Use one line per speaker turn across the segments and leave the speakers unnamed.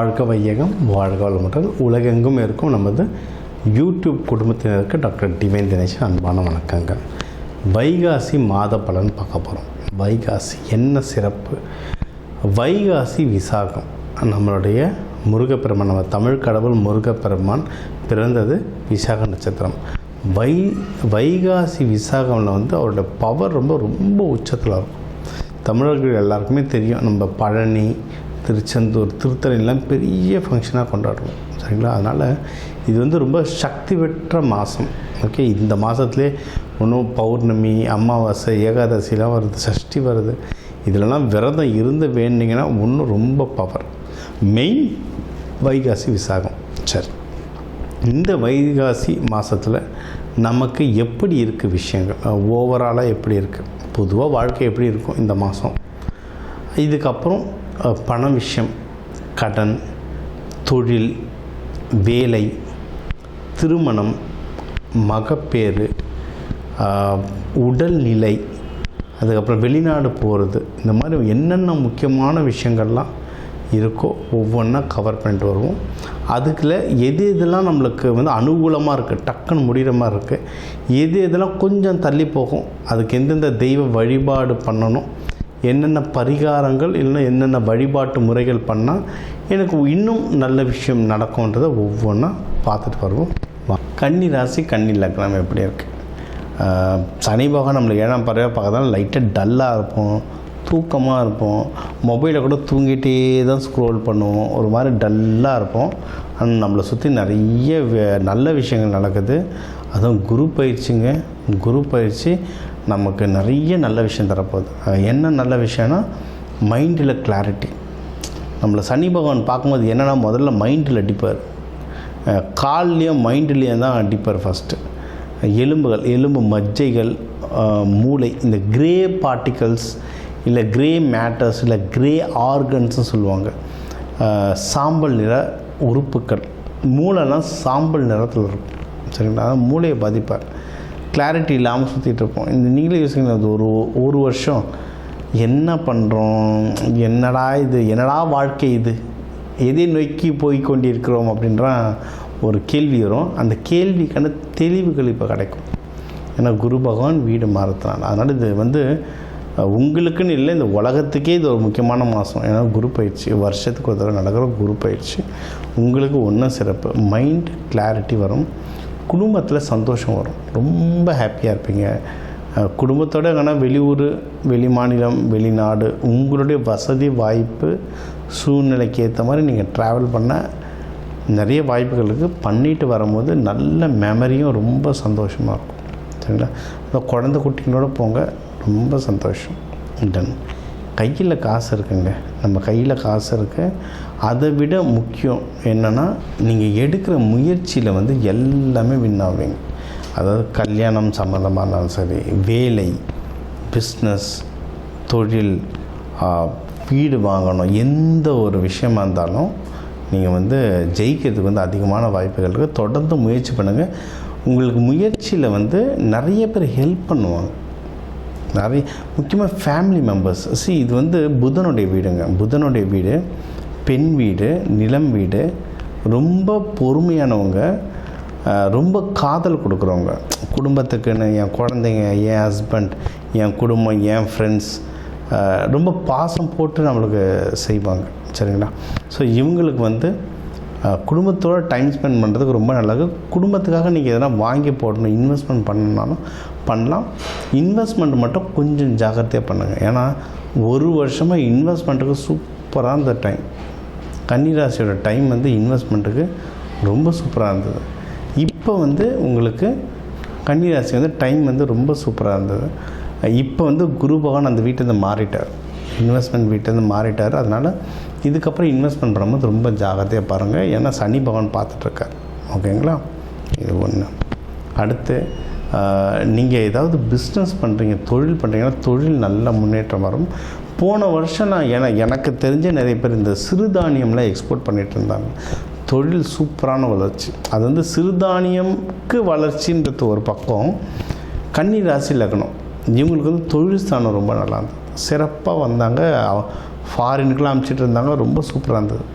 வாழ்க வையகம் வாழ்க வளமுடன். உலகெங்கும் இருக்கும் நமது யூடியூப் குடும்பத்தினருக்கு டாக்டர் டிவைன் தினேஷ் அன்பான வணக்கங்கள். வைகாசி மாத பலன் பார்க்க போகிறோம். வைகாசி என்ன சிறப்பு? வைகாசி விசாகம். நம்மளுடைய முருகப்பெருமான், நம்ம தமிழ் கடவுள் முருகப்பெருமான் பிறந்தது விசாக நட்சத்திரம். வைகாசி விசாகமில் அவரோட பவர் ரொம்ப உச்சத்தில் இருக்கும். தமிழர்கள் எல்லாருக்குமே தெரியும். நம்ம பழனி, திருச்செந்தூர், திருத்தணிலாம் பெரிய ஃபங்க்ஷனாக கொண்டாடுவோம், சரிங்களா? அதனால் இது ரொம்ப சக்தி பெற்ற மாதம். ஓகே, இந்த மாதத்துலேயே ஒன்றும் பௌர்ணமி, அமாவாசை, ஏகாதசிலாம் வருது, சஷ்டி வருது. இதிலலாம் விரதம் இருந்து வேண்டிங்கன்னா ஒன்றும் ரொம்ப பவர். மெயின் வைகாசி விசாகம். சரி, இந்த வைகாசி மாதத்தில் நமக்கு எப்படி இருக்குது விஷயங்கள், ஓவராலாக எப்படி இருக்குது, பொதுவாக வாழ்க்கை எப்படி இருக்கும் இந்த மாதம், இதுக்கப்புறம் பண விஷயம், கடன், தொழில், வேலை, திருமணம், மகப்பேறு, உடல்நிலை, அதுக்கப்புறம் வெளிநாடு போகிறது, இந்த மாதிரி என்னென்ன முக்கியமான விஷயங்கள்லாம் இருக்கோ ஒவ்வொன்றா கவர் பண்ணிட்டு வருவோம். அதுக்குள்ள எது எதெல்லாம் நம்மளுக்கு அனுகூலமாக இருக்குது, டக்குன்னு முடிகிற மாதிரி இருக்குது, எது எதெல்லாம் கொஞ்சம் தள்ளி போகும், அதுக்கு எந்தெந்த தெய்வ வழிபாடு பண்ணணும், என்னென்ன பரிகாரங்கள் இல்லைன்னா என்னென்ன வழிபாட்டு முறைகள் பண்ணால் எனக்கு இன்னும் நல்ல விஷயம் நடக்கும்ன்றதை ஒவ்வொன்றா பார்த்துட்டு வருவோம். கன்னி ராசி, கன்னி லக்னம் எப்படி இருக்குது? சனி பகவான் நம்மளை 7ஆம் பார்வையாக பார்க்கறதால லைட்டாக டல்லாக இருப்போம், தூக்கமாக இருப்போம், மொபைலை கூட தூங்கிட்டே தான் ஸ்க்ரோல் பண்ணுவோம், ஒரு மாதிரி டல்லாக இருப்போம். ஆனால் நம்மளை சுற்றி நிறைய நல்ல விஷயங்கள் நடக்குது. அதுவும் குரு பயிற்சிங்க. குரு பயிற்சி நமக்கு நிறைய நல்ல விஷயம் தரப்போகுது. என்ன நல்ல விஷயம்னா மைண்டில் கிளாரிட்டி. நம்மளை சனி பகவான் பார்க்கும்போது என்னென்னா முதல்ல மைண்டில் அடிப்பார், கால்லையும் மைண்ட்லேயும் தான் அடிப்பார். ஃபஸ்ட்டு எலும்புகள், எலும்பு மஜ்ஜைகள், மூளை, இந்த கிரே பார்ட்டிகல்ஸ் இல்லை கிரே மேட்டர்ஸ் இல்லை கிரே ஆர்கன்ஸ்னு சொல்லுவாங்க. சாம்பல் நிற உறுப்புக்கள், மூளைலாம் சாம்பல் நிறத்தில் இருக்கும், சரிங்களா? அதான் மூளையை பாதிப்பார். கிளாரிட்டி இல்லாமல் சுற்றிட்டு இருப்போம். இந்த நீங்களே யோசிங்க, அது ஒரு வருஷம் என்ன பண்ணுறோம், என்னடா வாழ்க்கை இது, எதை நோக்கி போய் கொண்டிருக்கிறோம் அப்படின்ற ஒரு கேள்வி வரும். அந்த கேள்விக்கான தெளிவுகள் இப்போ கிடைக்கும். ஏன்னா குரு பகவான் வீடு மாறுத்தினார். அதனால் இது உங்களுக்குன்னு இல்லை, இந்த உலகத்துக்கே இது ஒரு முக்கியமான மாதம். ஏன்னா குரு பயிற்சி வருஷத்துக்கு ஒரு தடவை நடக்கிற குரு பயிற்சி உங்களுக்கு ஒன்றும் சிறப்பு. மைண்ட் கிளாரிட்டி வரும், குடும்பத்தில் சந்தோஷம் வரும், ரொம்ப ஹாப்பியாக இருப்பீங்க. குடும்பத்தோடு எங்கன்னா வெளியூர், வெளி மாநிலம், வெளிநாடு, உங்களுடைய வசதி வாய்ப்பு சூழ்நிலைக்கு ஏற்ற மாதிரி நீங்கள் ட்ராவல் பண்ண நிறைய வாய்ப்புகள் இருக்குது. பண்ணிட்டு வரும்போது நல்ல மெமரியும் ரொம்ப சந்தோஷமாக இருக்கும், சரிங்களா? இப்போ குழந்தை குட்டிங்களோட போங்க, ரொம்ப சந்தோஷம். டன். கையில் காசு இருக்குங்க, நம்ம கையில் காசு இருக்குது. அதை விட முக்கியம் என்னென்னா நீங்கள் எடுக்கிற முயற்சியில் எல்லாமே வின் ஆவீங்க. அதாவது கல்யாணம் சம்மந்தமாக இருந்தாலும் சரி, வேலை, பிஸ்னஸ், தொழில், வீடு வாங்கணும், எந்த ஒரு விஷயமா இருந்தாலும் நீங்கள் ஜெயிக்கிறதுக்கு அதிகமான வாய்ப்புகள் இருக்குது. தொடர்ந்து முயற்சி பண்ணுங்கள். உங்களுக்கு முயற்சியில் நிறைய பேர் ஹெல்ப் பண்ணுவாங்க. நிறைய முக்கியமாக ஃபேமிலி மெம்பர்ஸ். இது புதனுடைய வீடுங்க. புதனுடைய வீடு பெண் வீடு, நிலம் வீடு. ரொம்ப பொறுமையானவங்க, ரொம்ப காதல் கொடுக்குறவங்க. குடும்பத்துக்குன்னு என் குழந்தைங்க, என் ஹஸ்பண்ட், என் குடும்பம், என் ஃப்ரெண்ட்ஸ் ரொம்ப பாசம் போட்டு நம்மளுக்கு செய்வாங்க, சரிங்களா? ஸோ இவங்களுக்கு குடும்பத்தோடு டைம் ஸ்பெண்ட் பண்ணுறதுக்கு ரொம்ப நல்லது. குடும்பத்துக்காக நீங்கள் எதனா வாங்கி போடணும், இன்வெஸ்ட்மெண்ட் பண்ணணுன்னாலும் பண்ணலாம். இன்வெஸ்ட்மெண்ட் மட்டும் கொஞ்சம் ஜாக்கிரதையாக பண்ணுங்கள். ஏன்னா ஒரு வருஷமாக இன்வெஸ்ட்மெண்ட்டுக்கு சூப்பராக இருந்த டைம். கன்னிராசியோட டைம் இன்வெஸ்ட்மெண்ட்டுக்கு ரொம்ப சூப்பராக இருந்தது. இப்போ உங்களுக்கு கன்னிராசி டைம் ரொம்ப சூப்பராக இருந்தது. இப்போ குரு பகவான் அந்த வீட்டிலேருந்து மாறிட்டார், இன்வெஸ்ட்மெண்ட் வீட்டிலேருந்து மாறிட்டார். அதனால் இதுக்கப்புறம் இன்வெஸ்ட்மெண்ட் பண்ணும்போது ரொம்ப ஜாகிரதையாக பாருங்கள். ஏன்னா சனி பகவான் பார்த்துட்ருக்கார், ஓகேங்களா? இது ஒன்று. அடுத்து நீங்கள் ஏதாவது பிஸ்னஸ் பண்ணுறீங்க, தொழில் பண்ணுறீங்கன்னா தொழில் நல்ல முன்னேற்றம் வரும். போன வருஷம் எனக்கு தெரிஞ்ச நிறைய பேர் இந்த சிறுதானியம்லாம் எக்ஸ்போர்ட் பண்ணிகிட்டு இருந்தாங்க. தொழில் சூப்பரான வளர்ச்சி. அது சிறுதானியம்க்கு வளர்ச்சின்றது ஒரு பக்கம். கன்னி ராசி லக்னம் இவங்களுக்கு தொழில் ஸ்தானம் ரொம்ப நல்லா இருந்தது. சிறப்பாக வந்தாங்க. ஃபாரினுக்கெலாம் அனுப்பிச்சிட்டு இருந்தாங்க. ரொம்ப சூப்பராக இருந்தது.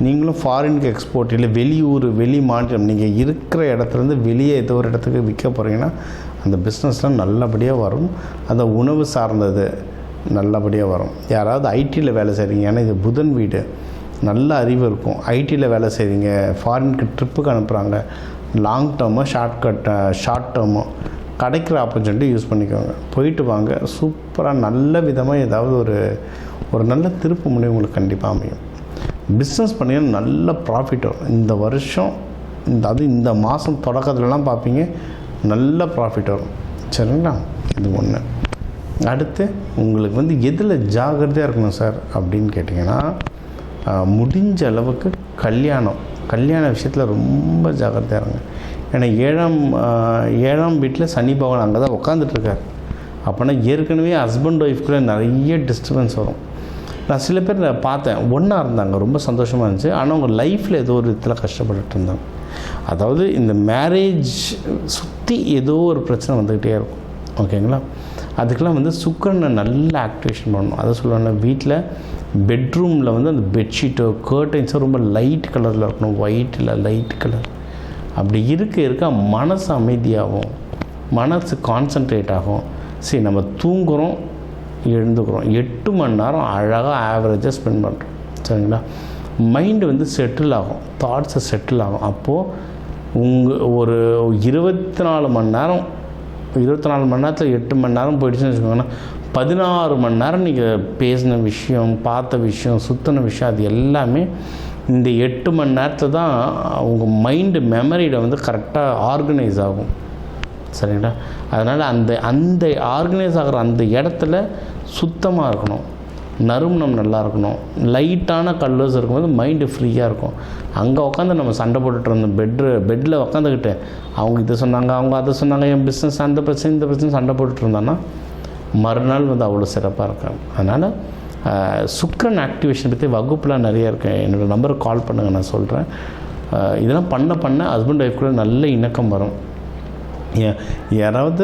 நீங்களும் ஃபாரினுக்கு எக்ஸ்போர்ட் இல்லை வெளியூர் வெளி மாநிலம் நீங்கள் இருக்கிற இடத்துலேருந்து வெளியே ஏதோ ஒரு இடத்துக்கு விற்க போகிறீங்கன்னா அந்த பிஸ்னஸ்லாம் நல்லபடியாக வரும். அந்த உணவு சார்ந்தது நல்லபடியாக வரும். யாராவது ஐடியில் வேலை செய்கிறீங்க, ஏன்னா இது புதன் வீடு, நல்ல அறிவு இருக்கும். ஐடியில் வேலை செய்கிறீங்க, ஃபாரினுக்கு ட்ரிப்புக்கு அனுப்புகிறாங்க, லாங் டேர்மோ ஷார்ட் டேர்மோ கிடைக்கிற ஆப்பர்ச்சுனிட்டி யூஸ் பண்ணிக்கோங்க. போயிட்டு வாங்க. சூப்பராக நல்ல விதமாக ஏதாவது ஒரு நல்ல திருப்பு முனை உங்களுக்கு கண்டிப்பாக அமையும். பிஸ்னஸ் பண்ணிங்கன்னா நல்ல ப்ராஃபிட் வரும். இந்த வருஷம் இந்த மாதம் தொடக்கத்துலலாம் பார்ப்பீங்க, நல்ல ப்ராஃபிட் வரும். சரிங்களா? இது ஒன்று. அடுத்து உங்களுக்கு எதில் ஜாகிரதையாக இருக்கணும் சார் அப்படின்னு கேட்டிங்கன்னா, முடிஞ்ச அளவுக்கு கல்யாண விஷயத்தில் ரொம்ப ஜாகிரதையாக இருங்க. ஏன்னா ஏழாம் வீட்டில் சனி பகவான் அங்கே தான் உட்காந்துட்ருக்கார். அப்போனா ஏற்கனவே ஹஸ்பண்ட் ஒய்ஃப்குள்ளே நிறைய டிஸ்டர்பன்ஸ் வரும். நான் சில பேர் பார்த்தேன், ஒன்றா இருந்தாங்க, ரொம்ப சந்தோஷமாக இருந்துச்சு. ஆனால் அவங்க லைஃப்பில் ஏதோ ஒரு இதில் கஷ்டப்பட்டுட்டு இருந்தாங்க. அதாவது இந்த மேரேஜ் சுற்றி ஏதோ ஒரு பிரச்சனை வந்துக்கிட்டே இருக்கும். ஓகேங்களா? அதுக்கெல்லாம் சுக்கிரனை நல்லா ஆக்டிவேஷன் பண்ணணும். அதை சொல்லுவாங்க, வீட்டில் பெட்ரூமில் அந்த பெட்ஷீட்டோ கர்டைன்ஸோ ரொம்ப லைட் கலரில் இருக்கணும். ஒயிட் இல்லை, லைட் கலர். அப்படி இருக்க மனசு அமைதியாகும், மனசு கான்சன்ட்ரேட் ஆகும். சரி, நம்ம தூங்குகிறோம், எழுந்துக்கிறோம், 8 மணி நேரம் அழகாக ஆவரேஜாக ஸ்பெண்ட் பண்ணுறோம். சரிங்களா? மைண்டு செட்டில் ஆகும், தாட்ஸை செட்டில் ஆகும். அப்போது ஒரு 24 மணி நேரம் 24 மணி நேரத்தில் 8 மணி நேரம் போயிடுச்சுன்னு வச்சுக்கோங்கன்னா, 16 மணி நேரம் நீங்கள் பேசின விஷயம், பார்த்த விஷயம், சுற்றின விஷயம், அது எல்லாமே இந்த 8 மணி நேரத்தில் தான் உங்கள் மைண்டு மெமரியில் கரெக்டாக ஆர்கனைஸ் ஆகும். சரிங்களா? அதனால் அந்த ஆர்கனைஸ் ஆகிற அந்த இடத்துல சுத்தமாக இருக்கணும், நறுமணம் நல்லா இருக்கணும், லைட்டான கலர்ஸ் இருக்கும்போது மைண்டு ஃப்ரீயாக இருக்கும். அங்கே உட்காந்து நம்ம சண்டை போட்டுட்டு இருந்தோம், பெட்டில் உட்காந்துக்கிட்டு அவங்க இதை சொன்னாங்க, அவங்க அதை சொன்னாங்க, என் பிஸ்னஸ் அந்த பிரச்சனை இந்த பிரச்சனை சண்டை போட்டுட்டு இருந்தோன்னா மறுநாள் அவ்வளோ சிறப்பாக இருக்காங்க. அதனால் சுக்கிரன் ஆக்டிவேஷன் பற்றி வகுப்புலாம் நிறைய இருக்கேன். என்னோடய நம்பருக்கு கால் பண்ணுங்கள், நான் சொல்கிறேன். இதெல்லாம் பண்ண ஹஸ்பண்ட் ஒய்ஃப் கூட நல்ல இணக்கம் வரும். யாராவது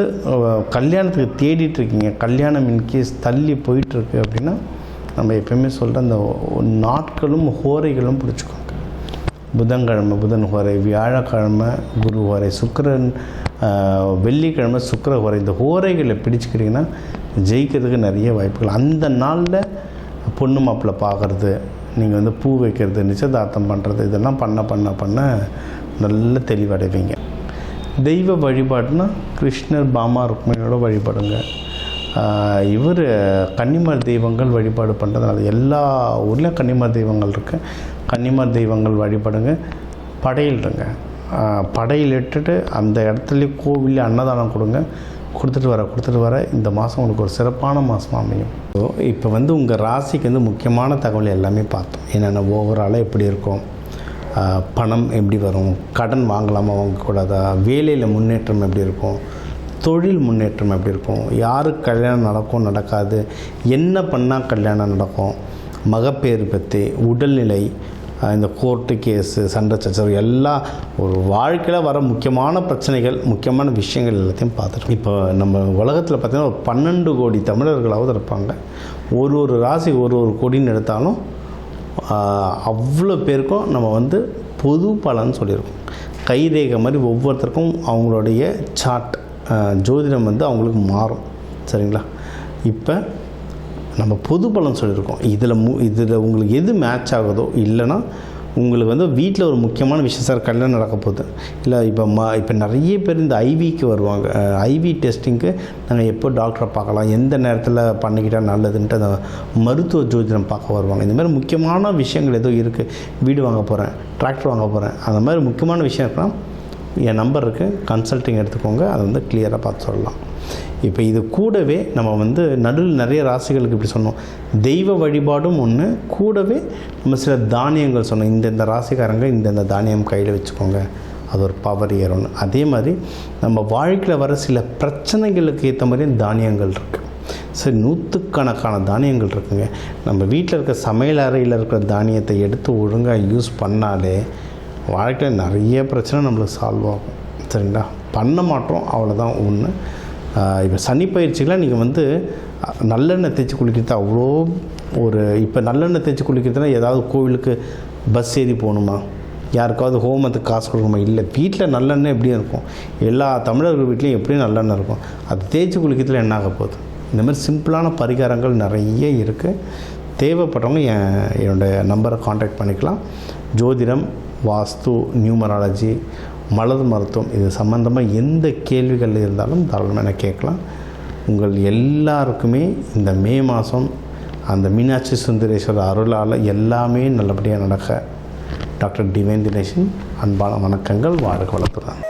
கல்யாணத்துக்கு தேடிட்டுருக்கீங்க, கல்யாணம் இன்கேஸ் தள்ளி போயிட்டுருக்கு அப்படின்னா, நம்ம எப்பயுமே சொல்கிற அந்த நாட்களும் ஹோரைகளும் பிடிச்சிக்கோங்க. புதன்கிழமை புதன் ஹோரை, வியாழக்கிழமை குரு ஹோரை, சுக்கிரன் வெள்ளிக்கிழமை சுக்கிர ஹோரை. இந்த ஹோரைகளை பிடிச்சிக்கிட்டிங்கன்னா ஜெயிக்கிறதுக்கு நிறைய வாய்ப்புகள். அந்த நாளில் பொண்ணு மாப்பிள்ளை பார்க்குறது, நீங்கள் பூ வைக்கிறது, நிச்சயதார்த்தம் பண்ணுறது, இதெல்லாம் பண்ண நல்ல தெளிவடைவீங்க. தெய்வ வழிபாடுனா கிருஷ்ணர் பாமா ருக்மிணியோட வழிபாடுங்க. கன்னிமார் தெய்வங்கள் வழிபாடு பண்ணுறதுனால எல்லா ஊர்லேயும் கன்னிமார் தெய்வங்கள் இருக்குது. கன்னிமார் தெய்வங்கள் வழிபாடுங்க. படையில்ங்க, படையில் இட்டுட்டு அந்த இடத்துலையே கோவிலில் அன்னதானம் கொடுத்துட்டு வர இந்த மாதம் உங்களுக்கு ஒரு சிறப்பான மாதமாக அமையும். ஸோ இப்போ உங்கள் ராசிக்கு முக்கியமான தகவல் எல்லாமே பார்த்தோம். என்னென்ன ஓவராலாக எப்படி இருக்கும், பணம் எப்படி வரும், கடன் வாங்கலாமா வாங்கக்கூடாதா, வேலையில் முன்னேற்றம் எப்படி இருக்கும், தொழில் முன்னேற்றம் எப்படி இருக்கும், யாருக்கு கல்யாணம் நடக்கும் நடக்காது, என்ன பண்ணால் கல்யாணம் நடக்கும், மகப்பேறு பற்றி, உடல்நிலை, இந்த கோர்ட்டு கேஸு, சண்டை சச்சரவு, எல்லாம் ஒரு வாழ்க்கையில் வர முக்கியமான பிரச்சனைகள், முக்கியமான விஷயங்கள் எல்லாத்தையும் பார்த்துட்டோம். இப்போ நம்ம உலகத்தில் பார்த்திங்கன்னா ஒரு 12 கோடி தமிழர்களாவது இருப்பாங்க. ஒரு ராசி ஒரு கோடின்னு எடுத்தாலும் அவ்வளோ பேருக்கும் நம்ம பொது பலன்னு சொல்லியிருக்கோம். கைரேகை மாதிரி ஒவ்வொருத்தருக்கும் அவங்களுடைய சார்ட் ஜோதிடம் அவங்களுக்கு மாறும். சரிங்களா? இப்போ நம்ம பொது பலன் சொல்லியிருக்கோம். இதில் உங்களுக்கு எது மேட்ச் ஆகுதோ, இல்லைன்னா உங்களுக்கு வீட்டில் ஒரு முக்கியமான விஷயம், சார் கல்யாணம் நடக்க போகுது, இல்லை இப்போ நிறைய பேர் இந்த ஐவிக்கு வருவாங்க. ஐவி டெஸ்டிங்க்கு நாங்கள் எப்போ டாக்டரை பார்க்கலாம், எந்த நேரத்தில் பண்ணிக்கிட்டால் நல்லதுன்ட்டு அந்த மருத்துவ ஜோதிடம் பார்க்க வருவாங்க. இந்த மாதிரி முக்கியமான விஷயங்கள் ஏதோ இருக்குது, வீடு வாங்க போகிறேன், டிராக்டர் வாங்க போகிறேன், அந்த மாதிரி முக்கியமான விஷயம் இருக்கலாம், என் நம்பர் இருக்குது, கன்சல்ட்டிங் எடுத்துக்கோங்க. அதை கிளியராக பார்த்து சொல்லலாம். இப்போ இது கூடவே நம்ம நடுவில் நிறைய ராசிகளுக்கு இப்படி சொன்னோம், தெய்வ வழிபாடும் ஒன்று, கூடவே நம்ம சில தானியங்கள் சொன்னோம். இந்த ராசிக்காரங்க இந்த தானியம் கையில் வச்சுக்கோங்க, அது ஒரு பவர் ஏறும்னு. அதே மாதிரி நம்ம வாழ்க்கையில் வர சில பிரச்சனைகளுக்கு ஏற்ற மாதிரி தானியங்கள் இருக்குது. சரி, 100கணக்கான தானியங்கள் இருக்குங்க. நம்ம வீட்டில் இருக்க சமையல் அறையில் இருக்கிற தானியத்தை எடுத்து ஒழுங்காக யூஸ் பண்ணாலே வாழ்க்கையில் நிறைய பிரச்சனை நம்மளுக்கு சால்வ் ஆகும். சரிங்களா? பண்ண மாட்டோம், அவ்வளோதான் ஒன்று. இப்போ சனி பயிற்சிகளை நீங்கள் நல்லெண்ணெய் தேய்ச்சி குளிக்கிறது அவ்வளோ ஒரு இப்போ நல்லெண்ணெய் தேய்ச்சி குளிக்கிறதுனா ஏதாவது கோவிலுக்கு பஸ் ஏறி போகணுமா, யாருக்காவது ஹோமத்துக்கு காசு கொடுக்கணுமா? இல்லை, வீட்டில் நல்லெண்ணெய் எப்படியும் இருக்கும். எல்லா தமிழர்கள் வீட்லேயும் எப்படியும் நல்லெண்ணெய் இருக்கும். அது தேய்ச்சி குளிக்கிறதுல என்ன ஆக போகுது? இந்த மாதிரி சிம்பிளான பரிகாரங்கள் நிறைய இருக்குது. தேவைப்பட்டவங்க என்னோடய நம்பரை காண்டாக்ட் பண்ணிக்கலாம். ஜோதிடம், வாஸ்து, நியூமராலஜி, மலர் மருத்துவம் இது சம்மந்தமாக எந்த கேள்விகள் இருந்தாலும் தாராளமாக என்ன கேட்கலாம். உங்கள் எல்லாருக்குமே இந்த மே மாதம் அந்த மீனாட்சி சுந்தரேஸ்வரர் அருளால் எல்லாமே நல்லபடியாக நடக்க டாக்டர் டிவைன் தினேஷன் அன்பான வணக்கங்கள். வாழ்க வளத்துடன்.